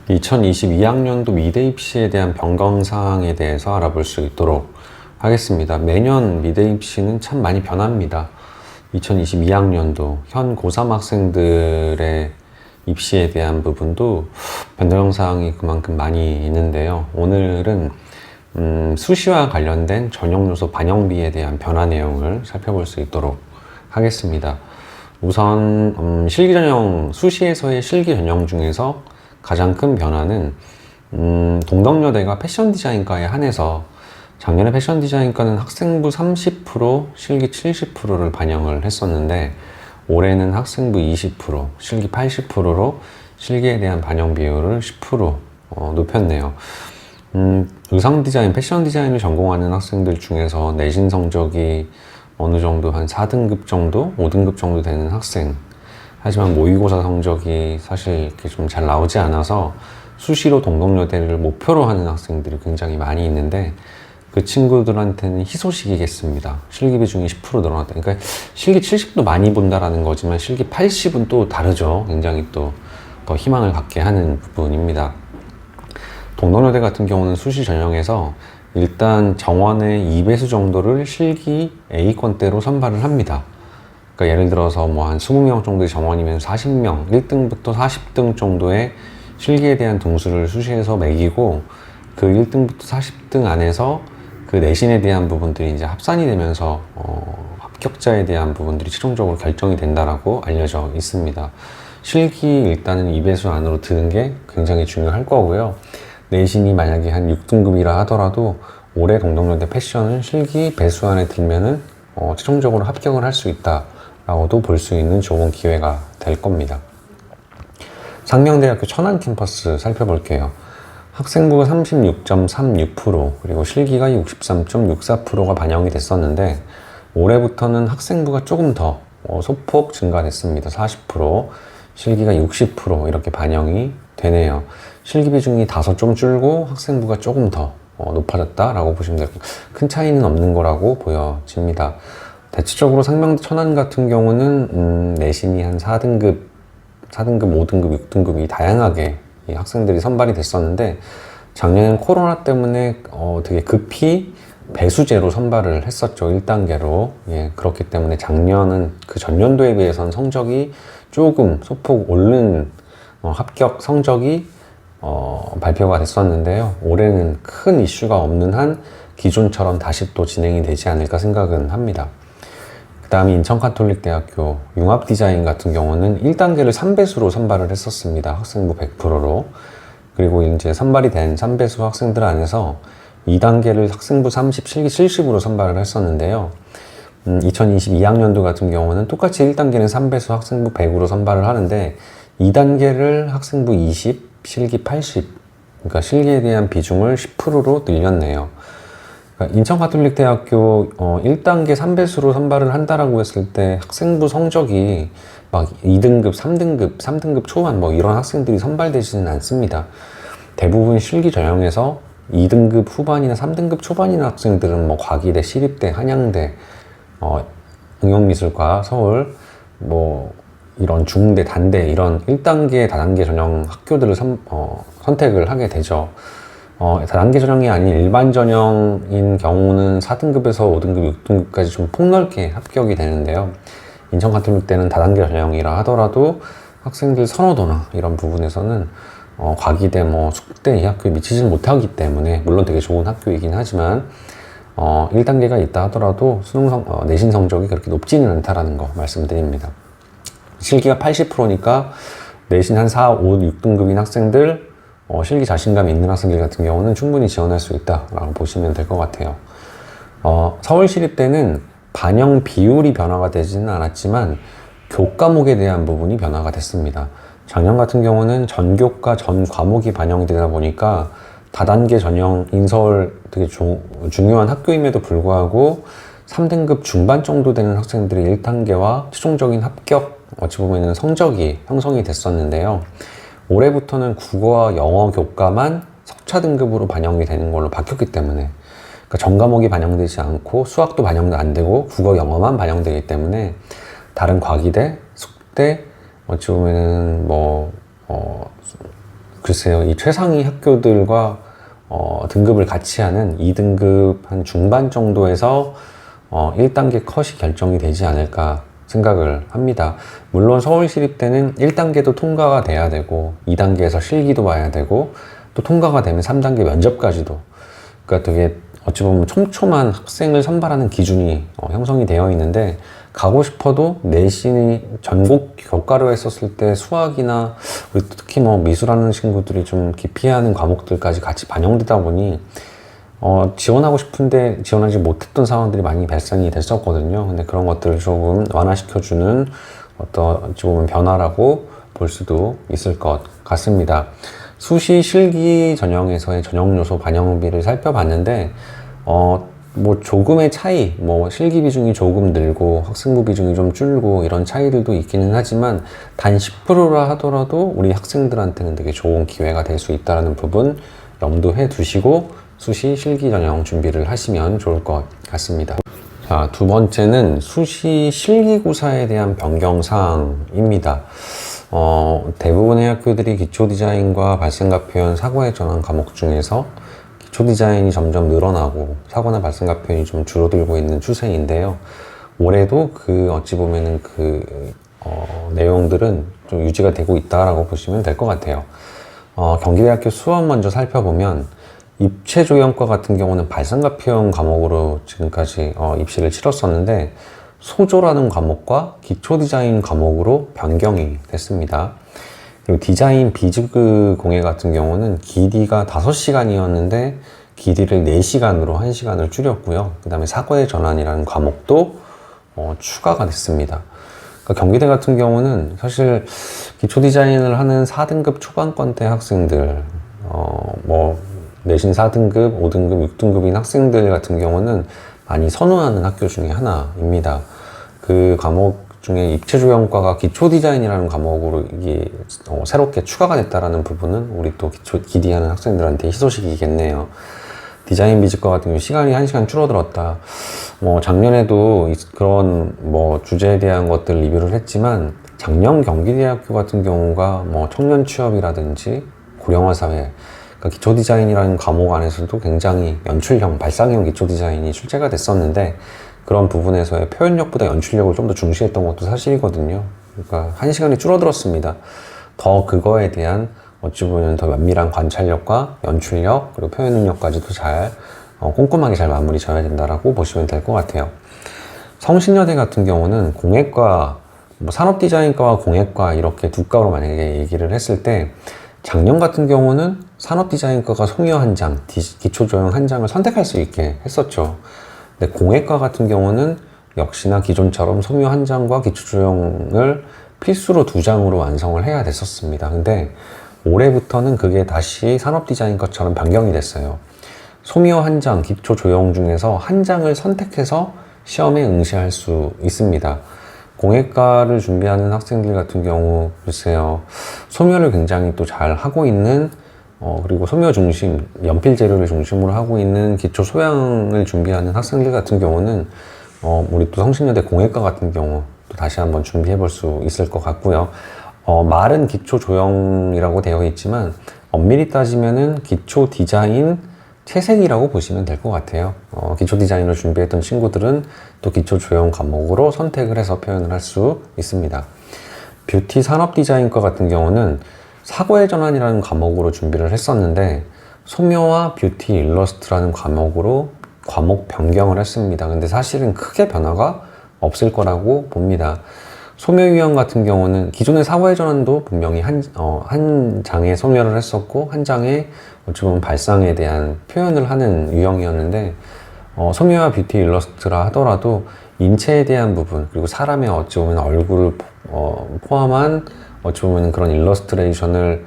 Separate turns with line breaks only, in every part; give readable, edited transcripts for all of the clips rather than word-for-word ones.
2022학년도 미대 입시에 대한 변경사항에 대해서 알아볼 수 있도록 하겠습니다. 매년 미대 입시는 참 많이 변합니다. 2022학년도 현 고3 학생들의 입시에 대한 부분도 변경사항이 그만큼 많이 있는데요. 오늘은 수시와 관련된 전형 요소 반영비에 대한 변화 내용을 살펴볼 수 있도록 하겠습니다. 우선 실기 전형, 수시에서의 실기 전형 중에서 가장 큰 변화는 동덕여대가 패션 디자인과에 한해서 작년에 패션 디자인과는 학생부 30%, 실기 70%를 반영을 했었는데 올해는 학생부 20%, 실기 80%로 실기에 대한 반영 비율을 10% 높였네요. 의상 디자인, 패션 디자인을 전공하는 학생들 중에서 내신 성적이 어느 정도 한 4등급 정도, 5등급 정도 되는 학생, 하지만 모의고사 성적이 사실 이렇게 좀 잘 나오지 않아서 수시로 동덕여대를 목표로 하는 학생들이 굉장히 많이 있는데 그 친구들한테는 희소식이겠습니다. 실기 비중이 10% 늘어났다. 그러니까 실기 70도 많이 본다라는 거지만 실기 80은 또 다르죠. 굉장히 또 더 희망을 갖게 하는 부분입니다. 동덕여대 같은 경우는 수시 전형에서 일단 정원의 2배수 정도를 실기 A권대로 선발을 합니다. 그러니까 예를 들어서 뭐 한 20명 정도의 정원이면 40명, 1등부터 40등 정도의 실기에 대한 등수를 수시에서 매기고 그 1등부터 40등 안에서 그 내신에 대한 부분들이 이제 합산이 되면서 합격자에 대한 부분들이 최종적으로 결정이 된다라고 알려져 있습니다. 실기 일단은 2배수 안으로 드는 게 굉장히 중요할 거고요. 내신이 만약에 한 6등급이라 하더라도 올해 동덕여대 패션은 실기 배수 안에 들면은 최종적으로 합격을 할 수 있다라고도 볼 수 있는 좋은 기회가 될 겁니다. 상명대학교 천안 캠퍼스 살펴볼게요. 학생부가 36.36% 그리고 실기가 63.64%가 반영이 됐었는데 올해부터는 학생부가 조금 더 소폭 증가됐습니다. 40%, 실기가 60% 이렇게 반영이 되네요. 실기 비중이 다소 좀 줄고 학생부가 조금 더 높아졌다라고 보시면 되고 큰 차이는 없는 거라고 보여집니다. 대체적으로 상명대 천안 같은 경우는 내신이 한 4등급, 5등급, 6등급이 다양하게 학생들이 선발이 됐었는데 작년엔 코로나 때문에 되게 급히 배수제로 선발을 했었죠. 1단계로. 예, 그렇기 때문에 작년은 그 전년도에 비해서는 성적이 조금 소폭 오른 합격 성적이 발표가 됐었는데요. 올해는 큰 이슈가 없는 한 기존처럼 다시 또 진행이 되지 않을까 생각은 합니다. 그 다음에 인천카톨릭대학교 융합디자인 같은 경우는 1단계를 3배수로 선발을 했었습니다. 학생부 100%로. 그리고 이제 선발이 된 3배수 학생들 안에서 2단계를 학생부 30, 실기 70으로 선발을 했었는데요. 2022학년도 같은 경우는 똑같이 1단계는 3배수 학생부 100으로 선발을 하는데 2단계를 학생부 20, 실기 80, 그러니까 실기에 대한 비중을 10%로 늘렸네요. 그러니까 인천가톨릭대학교 1단계 3배수로 선발을 한다라고 했을 때 학생부 성적이 막 2등급, 3등급 초반 뭐 이런 학생들이 선발되지는 않습니다. 대부분 실기 전형에서 2등급 후반이나 3등급 초반이나 학생들은 뭐 과기대, 시립대, 한양대, 응용미술과, 서울, 뭐 이런 중대, 단대 이런 1단계, 다단계 전형 학교들을 선택을 하게 되죠. 다단계 전형이 아닌 일반 전형인 경우는 4등급에서 5등급, 6등급까지 좀 폭넓게 합격이 되는데요. 인천가톨릭대는 다단계 전형이라 하더라도 학생들 선호도나 이런 부분에서는 과기대, 뭐 숙대 이 학교에 미치지 못하기 때문에 물론 되게 좋은 학교이긴 하지만 1단계가 있다 하더라도 내신 성적이 그렇게 높지는 않다라는 거 말씀드립니다. 실기가 80%니까 내신 한 4, 5, 6등급인 학생들, 실기 자신감이 있는 학생들 같은 경우는 충분히 지원할 수 있다라고 보시면 될 것 같아요. 서울시립대는 반영 비율이 변화가 되지는 않았지만 교과목에 대한 부분이 변화가 됐습니다. 작년 같은 경우는 전교과 전 과목이 반영이 되다 보니까 다단계 전형 인서울 되게 중요한 학교임에도 불구하고 3등급 중반 정도 되는 학생들이 1단계와 최종적인 합격 어찌 보면 성적이 형성이 됐었는데요. 올해부터는 국어와 영어 교과만 석차 등급으로 반영이 되는 걸로 바뀌었기 때문에 그러니까 전 과목이 반영되지 않고 수학도 반영도 안 되고 국어, 영어만 반영되기 때문에 다른 과기대, 숙대 어찌 보면은 글쎄요, 이 최상위 학교들과 등급을 같이 하는 2등급 한 중반 정도에서 1단계 컷이 결정이 되지 않을까 생각을 합니다. 물론 서울시립대는 1단계도 통과가 돼야 되고 2단계에서 실기도 봐야 되고 또 통과가 되면 3단계 면접까지도, 그러니까 되게 어찌 보면 촘촘한 학생을 선발하는 기준이 형성이 되어 있는데, 가고 싶어도 내신이 전국 교과로 했었을 때 수학이나 특히 뭐 미술하는 친구들이 좀 기피하는 과목들까지 같이 반영되다 보니 지원하고 싶은데 지원하지 못했던 상황들이 많이 발생이 됐었거든요. 근데 그런 것들을 조금 완화시켜주는 어찌 보면 변화라고 볼 수도 있을 것 같습니다. 수시 실기 전형에서의 전형 요소 반영비를 살펴봤는데, 뭐 조금의 차이, 뭐 실기 비중이 조금 늘고 학생부 비중이 좀 줄고 이런 차이들도 있기는 하지만 단 10%라 하더라도 우리 학생들한테는 되게 좋은 기회가 될 수 있다는 부분 염두해 두시고 수시 실기 전형 준비를 하시면 좋을 것 같습니다. 자, 두 번째는 수시 실기고사에 대한 변경사항입니다. 대부분의 학교들이 기초 디자인과 발생과 표현, 사고의 전환 과목 중에서 기초 디자인이 점점 늘어나고 사고나 발생과 표현이 좀 줄어들고 있는 추세인데요. 올해도 어찌 보면은 내용들은 좀 유지가 되고 있다라고 보시면 될 것 같아요. 경기대학교 수업 먼저 살펴보면 입체조형과 같은 경우는 발생과 표현 과목으로 지금까지 입시를 치렀었는데, 소조라는 과목과 기초 디자인 과목으로 변경이 됐습니다. 그리고 디자인 비즈그 공예 같은 경우는 기디가 5시간이었는데 기디를 4시간으로 1시간을 줄였고요. 그 다음에 사고의 전환이라는 과목도 추가가 됐습니다. 그러니까 경기대 같은 경우는 사실 기초 디자인을 하는 4등급 초반권대 학생들, 뭐 내신 4등급, 5등급, 6등급인 학생들 같은 경우는 많이 선호하는 학교 중에 하나입니다. 그 과목 중에 입체조형과가 기초 디자인이라는 과목으로 이게 새롭게 추가가 됐다라는 부분은 우리 또 기디하는 학생들한테 희소식이겠네요. 디자인 비즈과 같은 경우 시간이 1시간 줄어들었다. 뭐 작년에도 그런 뭐 주제에 대한 것들 리뷰를 했지만, 작년 경기대학교 같은 경우가 뭐 청년 취업이라든지 고령화 사회, 그러니까 기초 디자인이라는 과목 안에서도 굉장히 연출형, 발상형 기초 디자인이 출제가 됐었는데, 그런 부분에서의 표현력보다 연출력을 좀 더 중시했던 것도 사실이거든요. 그러니까 1시간이 줄어들었습니다. 더 그거에 대한 어찌 보면 더 면밀한 관찰력과 연출력, 그리고 표현 능력까지도 잘 꼼꼼하게 잘 마무리 져야 된다라고 보시면 될 것 같아요. 성신여대 같은 경우는 공예과, 뭐 산업디자인과와 공예과 이렇게 두 과로 만약에 얘기를 했을 때, 작년 같은 경우는 산업디자인과가 소묘 한 장, 기초조형 한 장을 선택할 수 있게 했었죠. 근데 공예과 같은 경우는 역시나 기존처럼 소묘 한 장과 기초조형을 필수로 2장으로 완성을 해야 됐었습니다. 근데 올해부터는 그게 다시 산업디자인과처럼 변경이 됐어요. 소묘 한 장, 기초조형 중에서 한 장을 선택해서 시험에 응시할 수 있습니다. 공예과를 준비하는 학생들 같은 경우, 글쎄요, 소묘를 굉장히 또 잘 하고 있는, 그리고 소묘 중심, 연필 재료를 중심으로 하고 있는 기초 소양을 준비하는 학생들 같은 경우는, 우리 또 성신여대 공예과 같은 경우, 또 다시 한번 준비해 볼 수 있을 것 같고요. 말은 기초 조형이라고 되어 있지만, 엄밀히 따지면은 기초 디자인 채색이라고 보시면 될 것 같아요. 기초 디자인을 준비했던 친구들은 또 기초 조형 과목으로 선택을 해서 표현을 할 수 있습니다. 뷰티 산업 디자인과 같은 경우는 사고의 전환이라는 과목으로 준비를 했었는데, 소묘와 뷰티 일러스트라는 과목으로 과목 변경을 했습니다. 근데 사실은 크게 변화가 없을 거라고 봅니다. 소묘 유형 같은 경우는 기존의 사고의 전환도 분명히 한 장에 소묘를 했었고, 한 장에 어찌 보면 발상에 대한 표현을 하는 유형이었는데, 소묘와 뷰티 일러스트라 하더라도 인체에 대한 부분, 그리고 사람의 어찌 보면 얼굴을 포함한 어찌 보면 그런 일러스트레이션을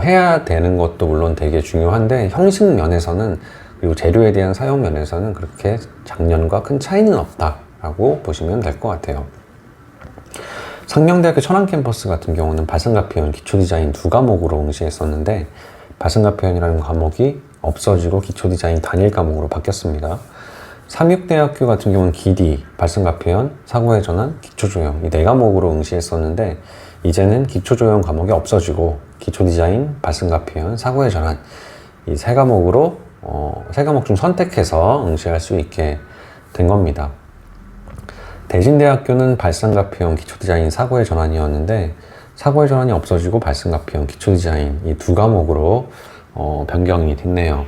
해야 되는 것도 물론 되게 중요한데, 형식 면에서는, 그리고 재료에 대한 사용 면에서는 그렇게 작년과 큰 차이는 없다라고 보시면 될 것 같아요. 상명대학교 천안캠퍼스 같은 경우는 발상과 표현, 기초 디자인 2과목으로 응시했었는데, 발상과 표현이라는 과목이 없어지고 기초 디자인 단일 과목으로 바뀌었습니다. 삼육대학교 같은 경우는 기디, 발상과 표현, 사고의 전환, 기초조형 이 4과목으로 응시했었는데, 이제는 기초조형 과목이 없어지고 기초 디자인, 발성과 표현, 사고의 전환 이 세 과목으로 세 과목 중 선택해서 응시할 수 있게 된 겁니다. 대신대학교는 발상과 표현, 기초 디자인, 사고의 전환이었는데 사고의 전환이 없어지고 발상과 표현, 기초 디자인 이 두 과목으로 변경이 됐네요.